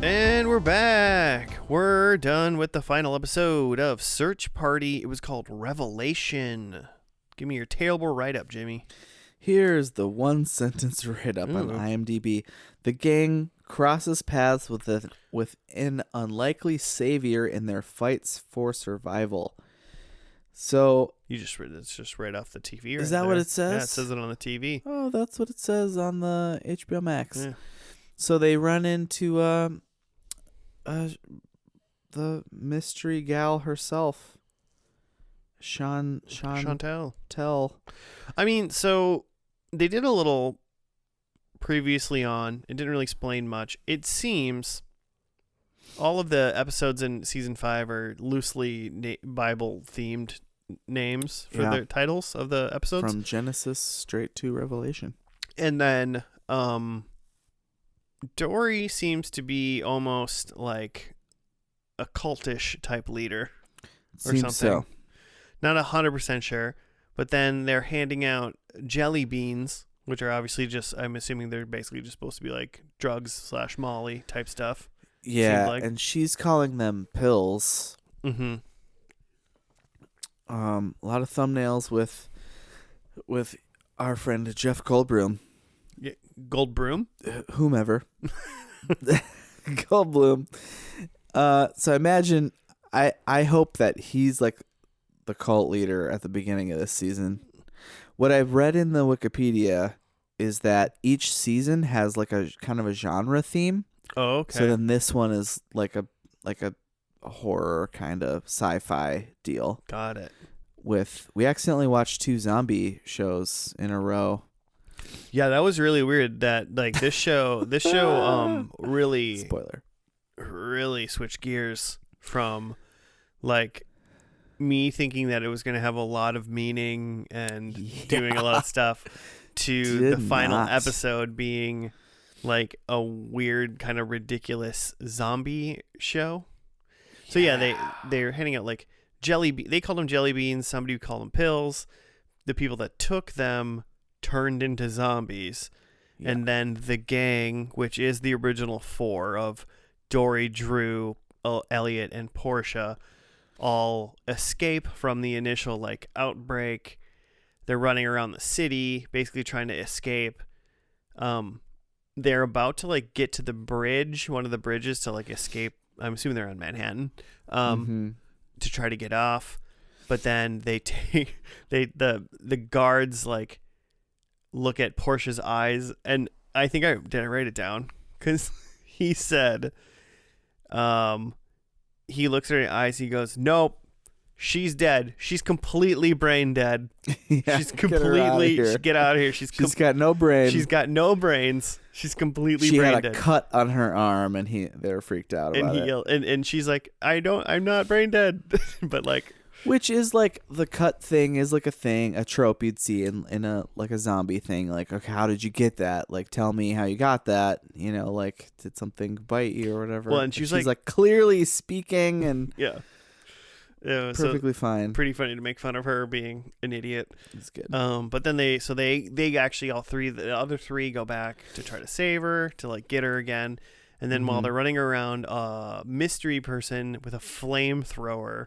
And we're back. We're done with the final episode of Search Party. It was called Revelation. Give me your terrible write-up, Jimmy. Here's the one sentence write-up on IMDb. The gang crosses paths with an unlikely savior in their fights for survival. So It's just right off the TV. Is that what it says? Yeah, it says it on the TV. Oh, that's what it says on the HBO Max. Yeah. So they run into the mystery gal herself, Chantal. I mean, so they did a little previously on. It didn't really explain much. It seems all of the episodes in season 5 are loosely Bible themed names for their titles of the episodes, from Genesis straight to Revelation. And then Dory seems to be almost like a cultish type leader or Seems something. so. Not 100% sure, but then they're handing out jelly beans, which are obviously just, I'm assuming they're basically just supposed to be like drugs / Molly type stuff. Yeah, like. And she's calling them pills. Mm-hmm. A lot of thumbnails with our friend Jeff Goldblum. Yeah, Goldblum? Whomever. Goldblum. So I imagine, I hope that he's like the cult leader at the beginning of this season. What I've read in the Wikipedia is that each season has like a kind of a genre theme. Oh, okay. So then this one is like a horror kind of sci-fi deal. Got it. We accidentally watched 2 zombie shows in a row. Yeah, that was really weird. That like this show really Spoiler. Really switched gears from like me thinking that it was going to have a lot of meaning and doing a lot of stuff to the final episode being like a weird kind of ridiculous zombie show. So yeah, they're handing out like they called them jelly beans. Somebody would call them pills. The people that took them turned into zombies. Yeah. And then the gang, which is the original 4 of Dory, Drew, Elliot, and Portia, all escape from the initial like outbreak. They're running around the city, basically trying to escape. They're about to like get to the bridge, one of the bridges to like escape. I'm assuming they're on Manhattan, to try to get off. But then the guards like look at Portia's eyes, and I think I didn't write it down because he said, he looks at her eyes. He goes, "Nope, she's dead. She's completely brain dead. Yeah, she's completely get out of here. She's got no brain. She's got no brains. She's completely brain dead." She had a cut on her arm, and they're freaked out about it. Yelled, and she's like, I'm not brain dead," but like. Which is like the cut thing is like a trope you'd see in a like a zombie thing. Like, okay, how did you get that? Like, tell me how you got that. You know, like, did something bite you or whatever? Well, and she's like clearly speaking and yeah, perfectly fine. Pretty funny to make fun of her being an idiot. It's good. But then they actually the other 3 go back to try to save her, to like get her again. And then while they're running around, a mystery person with a flamethrower,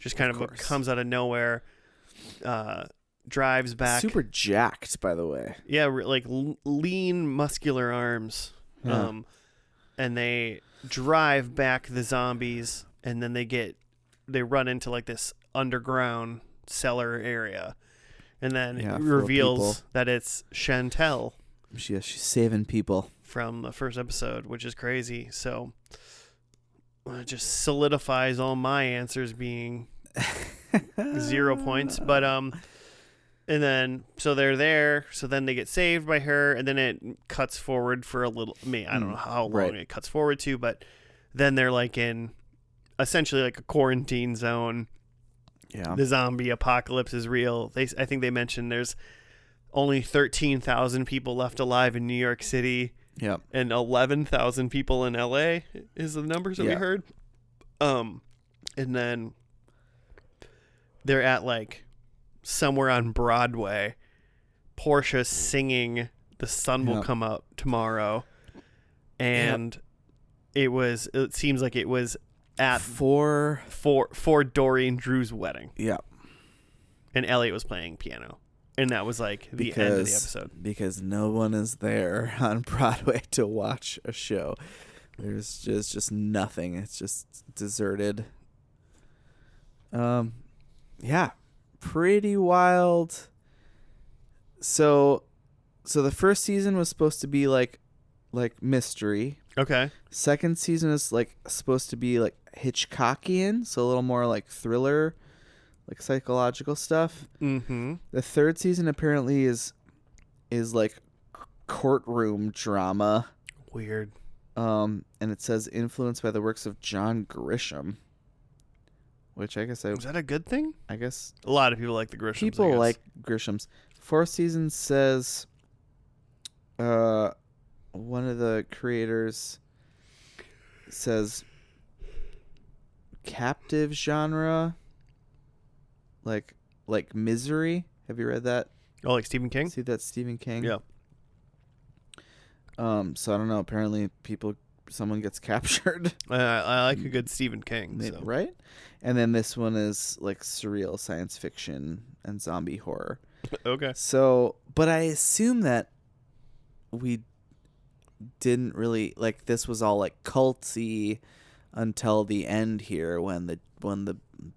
just kind of comes out of nowhere, drives back. Super jacked, by the way. Yeah, like lean, muscular arms. Yeah. And they drive back the zombies, and then they run into like this underground cellar area, and then it reveals that it's Chantal. She's saving people from the first episode, which is crazy. So it just solidifies all my answers being 0 points. But and then so they're there. So then they get saved by her, and then it cuts forward for a little. I don't know how long it cuts forward to, but then they're like in essentially like a quarantine zone. Yeah. The zombie apocalypse is real. I think they mentioned there's only 13,000 people left alive in New York City. Yep. And 11,000 people in LA is the numbers that we heard. And then they're at like somewhere on Broadway. Portia singing "The Sun Will Come Up Tomorrow," and it seems like it was at for Dory and Drew's wedding. Yeah. And Elliot was playing piano. And that was like the end of the episode. Because no one is there on Broadway to watch a show. There's just nothing. It's just deserted. Yeah. Pretty wild. So the first season was supposed to be like mystery. Okay. Second season is like supposed to be like Hitchcockian, so a little more like thriller, like psychological stuff. Mm-hmm. The third season apparently is like courtroom drama. Weird. And it says influenced by the works of John Grisham, which I guess is that a good thing? I guess a lot of people like the Grishams. People like Grishams. Fourth season says, one of the creators says captive genre, like Misery. Have you read that? Oh, like Stephen King? See that Stephen King? Yeah. So I don't know. Apparently, someone gets captured. I like a good Stephen King, so. Right? And then this one is like surreal science fiction and zombie horror. Okay. So, but I assume that we didn't really like this was all like culty until the end here when the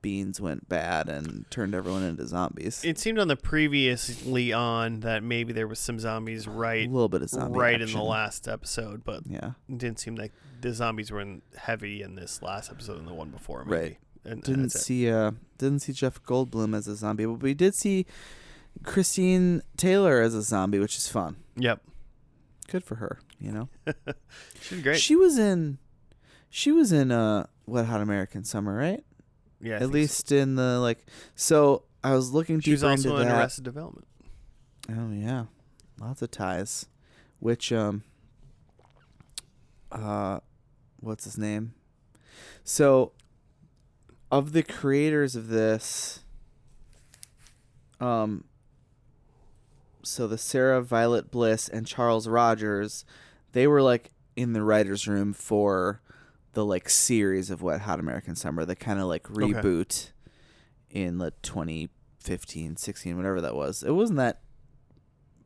beans went bad and turned everyone into zombies. It seemed on the previously on that maybe there was some zombies right a little bit of zombie right action in the last episode, but yeah, it didn't seem like the zombies were heavy in this last episode and the one before. Maybe. Right. And didn't see Jeff Goldblum as a zombie, but we did see Christine Taylor as a zombie, which is fun. Yep. Good for her, you know. She's great. She was in Wet Hot American Summer, right? Yeah. At least so. In the like. So I was looking deeper into that. She was also in Arrested Development. Oh yeah, lots of ties. Which what's his name? So, of the creators of this, so the Sarah Violet Bliss and Charles Rogers, they were like in the writer's room for the like series of Wet Hot American Summer, the kind of like reboot in the 2015, 16, whatever that was. It wasn't that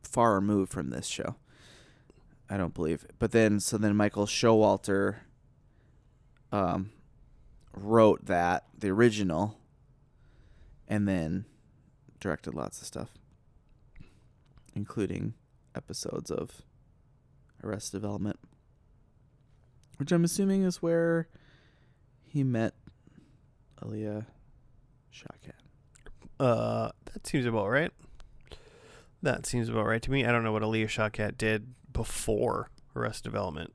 far removed from this show, I don't believe. But then Michael Showalter wrote the original, and then directed lots of stuff, including episodes of Arrested Development, which I'm assuming is where he met Aaliyah Shawkat. That seems about right. That seems about right to me. I don't know what Aaliyah Shawkat did before Arrested Development,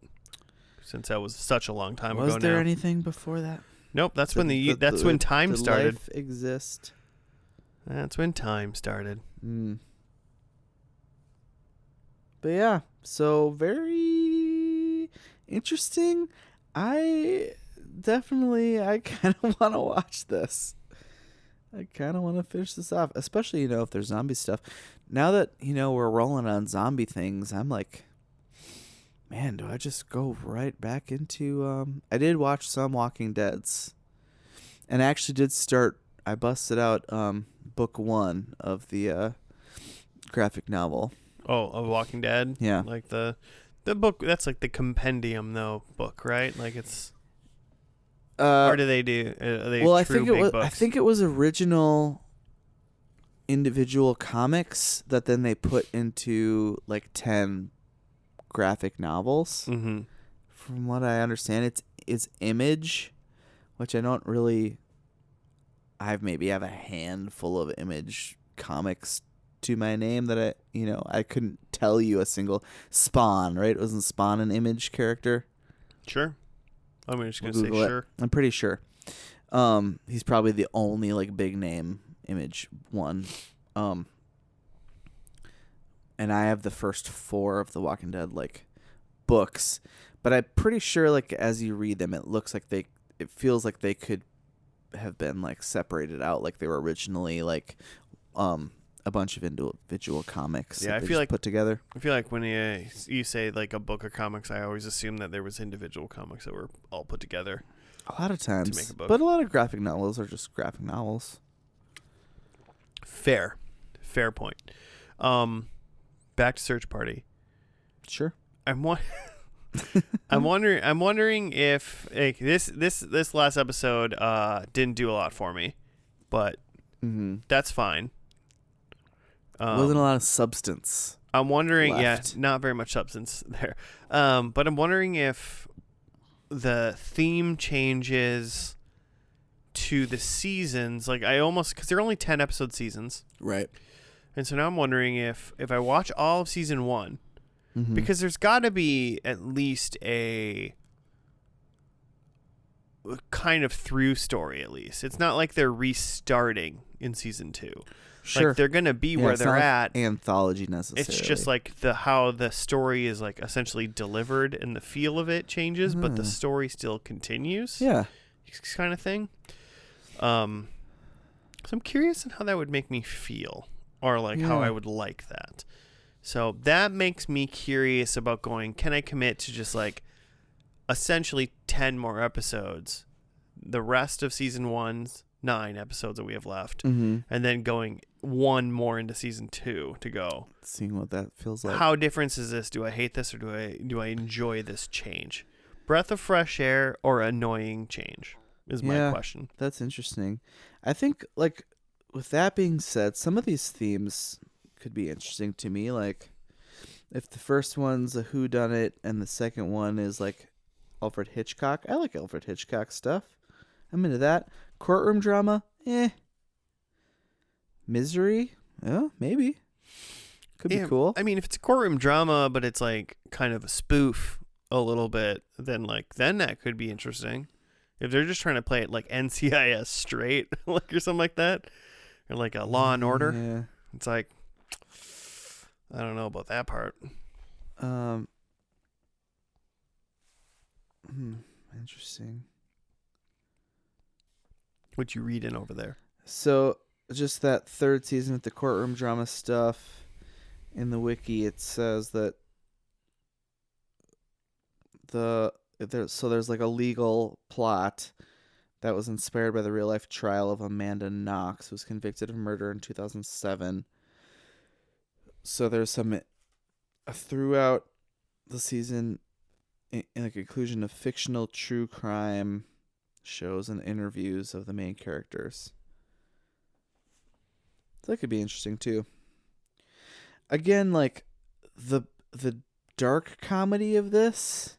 since that was such a long time ago now. Was there anything before that? Nope, that's when when time started. Life exist. That's when time started. Mm. But yeah, so very interesting. I kind of want to watch this. I kind of want to finish this off, especially, if there's zombie stuff. Now that, we're rolling on zombie things, I'm like, man, do I just go right back into... I did watch some Walking Deads. And I actually I busted out book 1 of the graphic novel. Oh, of Walking Dead? Yeah. Like the book, that's like the compendium, though, book, right? Like it's... or do they do? Are they well, books? I think it was original individual comics that then they put into like 10 graphic novels. Mm-hmm. From what I understand, it's Image, which I don't really. I maybe have a handful of Image comics to my name that I couldn't tell you a single. Spawn, right? Wasn't Spawn an Image character? Sure. I'm just going to say sure. I'm pretty sure. He's probably the only like big name Image one. And I have the first 4 of the Walking Dead like books, but I'm pretty sure like as you read them, it feels like they could have been like separated out, like they were originally like a bunch of individual comics. Yeah, I feel like put together. I feel like when you say like a book of comics, I always assume that there was individual comics that were all put together. A lot of times, to make a book. But a lot of graphic novels are just graphic novels. Fair point. Back to Search Party. Sure. I'm wondering if like, this last episode didn't do a lot for me, but that's fine. Wasn't a lot of substance. I'm wondering, left. not very much substance there. But I'm wondering if the theme changes to the seasons. Like because they're only 10 episode seasons, right? And so now I'm wondering if I watch all of season 1. Because there's got to be at least a kind of through story, at least. It's not like they're restarting in season 2. Sure. Like they're going to be where they're at. Anthology necessarily. It's just like how the story is like essentially delivered and the feel of it changes, but the story still continues. Yeah. Kind of thing. So I'm curious on how that would make me feel, or like how I would like that. So that makes me curious about going, can I commit to just like essentially 10 more episodes, the rest of season 1's 9 episodes that we have left, and then going 1 more into season 2 to go. Seeing what that feels like. How different is this? Do I hate this or do I enjoy this change? Breath of fresh air or annoying change is my question. That's interesting. I think like with that being said, some of these themes could be interesting to me. Like if the first one's a whodunit and the second one is like Alfred Hitchcock. I like Alfred Hitchcock stuff. I'm into that. Courtroom drama, Misery, maybe. Could be cool. I mean, if it's a courtroom drama, but it's like kind of a spoof a little bit, then that could be interesting. If they're just trying to play it like NCIS straight, like or something like that, or like a Law and Order, it's like I don't know about that part. Interesting. What you reading over there? So just that third season with the courtroom drama stuff in the wiki, it says that there's like a legal plot that was inspired by the real life trial of Amanda Knox, who was convicted of murder in 2007. So there's some throughout the season in the conclusion of fictional true crime shows and interviews of the main characters. So that could be interesting too. Again, like the dark comedy of this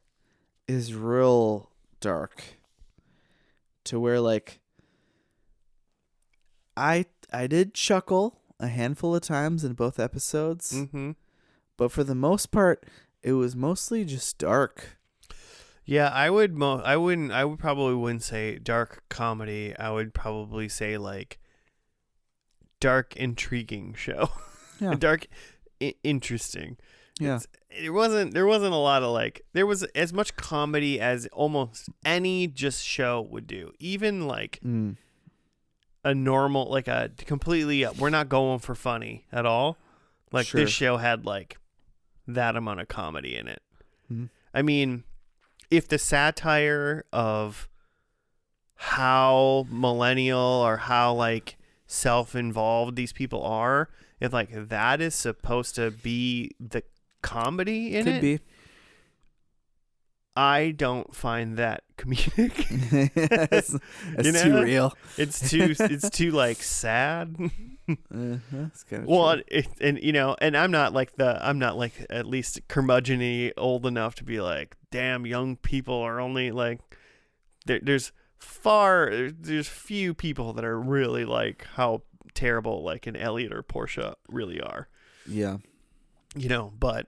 is real dark to where like I did chuckle a handful of times in both episodes. But for the most part it was mostly just dark. Yeah, I probably wouldn't say dark comedy. I would probably say like dark intriguing show. Yeah. Dark interesting. Yeah. There wasn't a lot of like, there was as much comedy as almost any just show would do. Even like a normal, like a completely, we're not going for funny at all. Like this show had like that amount of comedy in it. I mean, if the satire of how millennial or how like self-involved these people are, if like that is supposed to be the comedy in it, could be. I don't find that comedic. It's too real. It's too like sad. That's kind of well, and I'm not like at least curmudgeon-y old enough to be like, damn, young people are only like there's few people that are really like how terrible like an Elliot or Portia really are. Yeah. But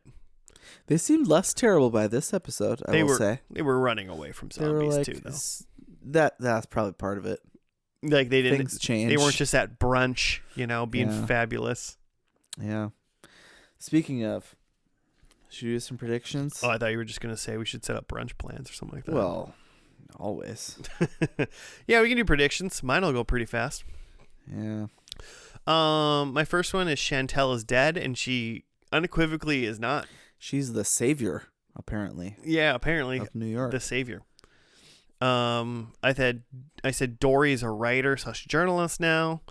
they seemed less terrible by this episode, I will say. They were running away from zombies like, too, though. That's probably part of it. Like they didn't. Things change. They weren't just at brunch, being Yeah. fabulous. Yeah. Speaking of, should we do some predictions? Oh, I thought you were just gonna say we should set up brunch plans or something like that. Well, always. Yeah, we can do predictions. Mine will go pretty fast. Yeah. My first one is Chantal is dead, and she unequivocally is not. She's the savior, apparently. Yeah, apparently of New York. the savior. I said Dory is a writer / journalist now.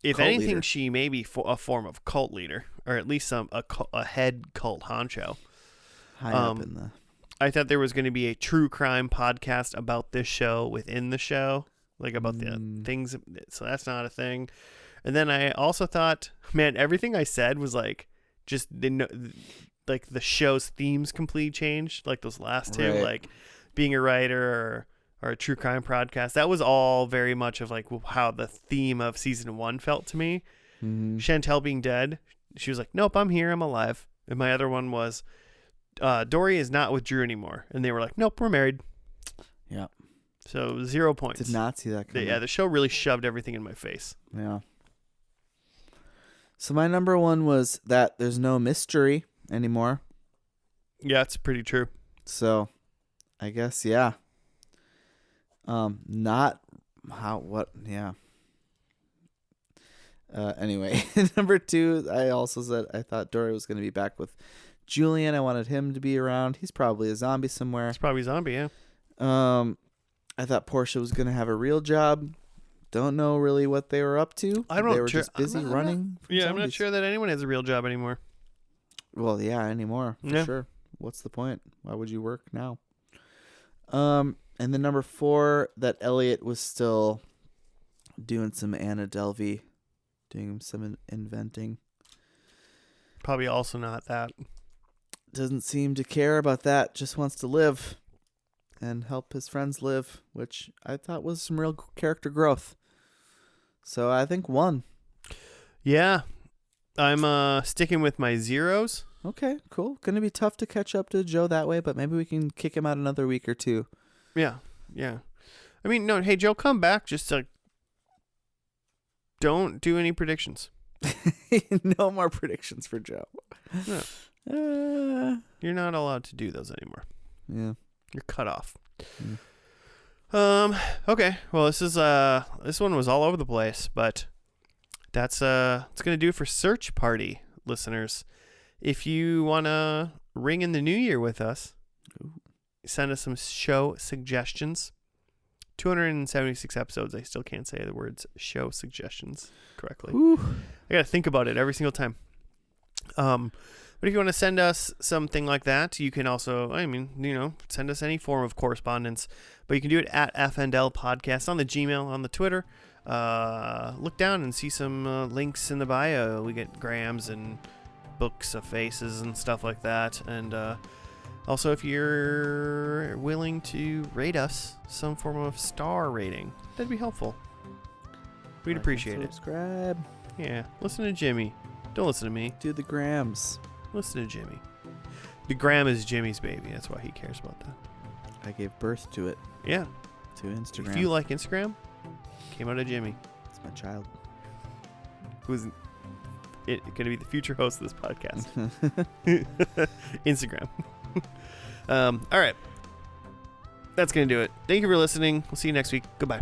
If Cult anything, leader. she may be a form of cult leader, or at least a head cult honcho. High up in the. I thought there was going to be a true crime podcast about this show within the show, like about the things. So that's not a thing. And then I also thought, man, everything I said was like just like the show's themes completely changed. Like those last two, Right. like being a writer or a true crime podcast. That was all very much of like how the theme of season 1 felt to me. Mm-hmm. Chantal being dead, she was like, nope, I'm here, I'm alive. And my other one was Dory is not with Drew anymore, and they were like, nope, we're married. Yeah. So 0 points. Did not see that coming. Yeah, the show really shoved everything in my face. Yeah. So my number 1 was that there's no mystery anymore. Yeah, it's pretty true. So I guess, yeah. Not how, what, yeah. Anyway, number 2, I also said I thought Dory was going to be back with Julian. I wanted him to be around. He's probably a zombie somewhere. It's probably zombie, yeah. I thought Portia was going to have a real job. Don't know really what they were up to. I don't know. They were just busy running. from Yeah, I'm not zombies. sure that anyone has a real job anymore. Well, yeah, anymore for Yeah. sure. What's the point? Why would you work now? And then number 4, that Elliot was still doing some Anna Delvey, doing some inventing. Probably also not that. Doesn't seem to care about that. Just wants to live and help his friends live, which I thought was some real character growth. So I think 1. Yeah. I'm sticking with my zeros. Okay, cool. Going to be tough to catch up to Joe that way, but maybe we can kick him out another week or 2. Yeah. I mean, no, hey, Joe, come back. Just don't do any predictions. No more predictions for Joe. No. You're not allowed to do those anymore. Yeah. You're cut off. Mm. Okay. Well, this one was all over the place, but that's it's gonna do it for Search Party listeners. If you wanna ring in the new year with us, send us some show suggestions. 276 episodes. I still can't say the words show suggestions correctly. Whew. I gotta think about it every single time. But if you want to send us something like that, you can also, send us any form of correspondence. But you can do it at FNL Podcast on the Gmail, on the Twitter. Look down and see some links in the bio. We get grams and books of faces and stuff like that. And also, if you're willing to rate us some form of star rating, that'd be helpful. We'd appreciate it. Subscribe. Yeah. Listen to Jimmy. Don't listen to me. Do the grams. Listen to Jimmy. The gram is Jimmy's baby. That's why he cares about that. I gave birth to it. Yeah. To Instagram. If you like Instagram, came out of Jimmy. It's my child. Who's going to be the future host of this podcast. Instagram. All right. That's going to do it. Thank you for listening. We'll see you next week. Goodbye.